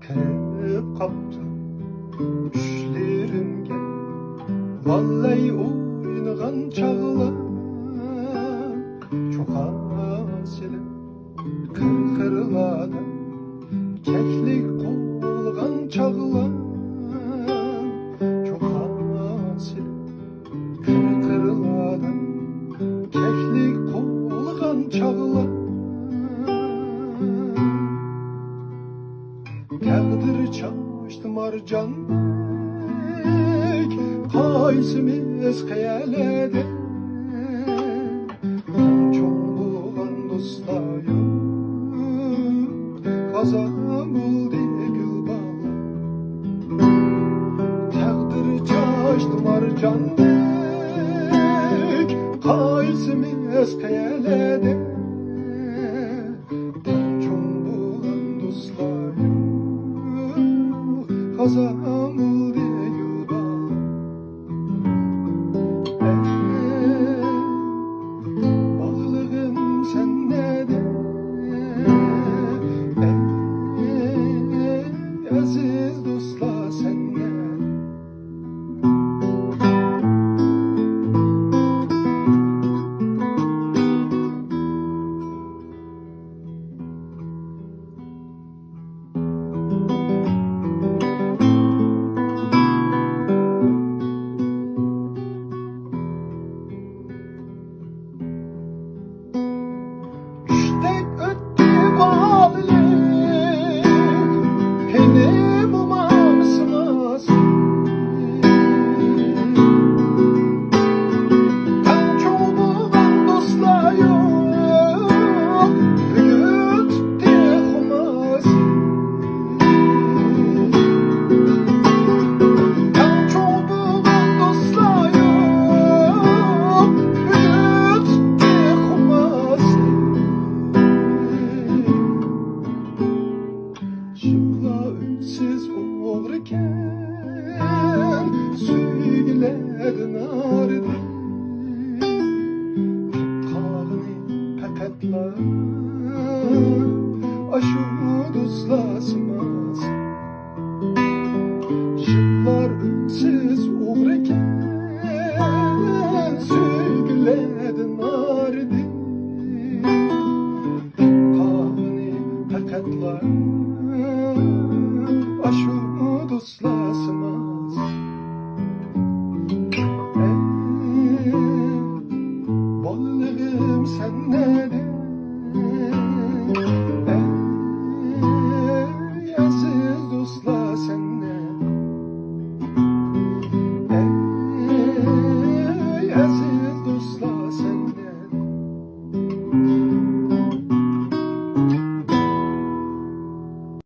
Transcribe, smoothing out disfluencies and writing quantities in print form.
kirib qaptı düşlerimge. Vallahi oynagan çağlar çok asili kırkırlada keklik kolgan çağlar çok asili kırkırlada keklik kolgan çağlar Kağıdır çaştı marcandek Kaysimiz hayalede Çok bulan dostayı Kazan buldu gül bağlı Kağıdır çaştı marcandek Kaysimiz hayalede Çok bulan dostayı Kazanıl değil bağlı Bağlılığın sende de aziz dostlar sende Siz uğrayken süygiledin ardı Kağını pepetler aşu dostlasımaz Yıllar siz uğrayken süygiledin ardı Kağını pepetler Aşu dostlar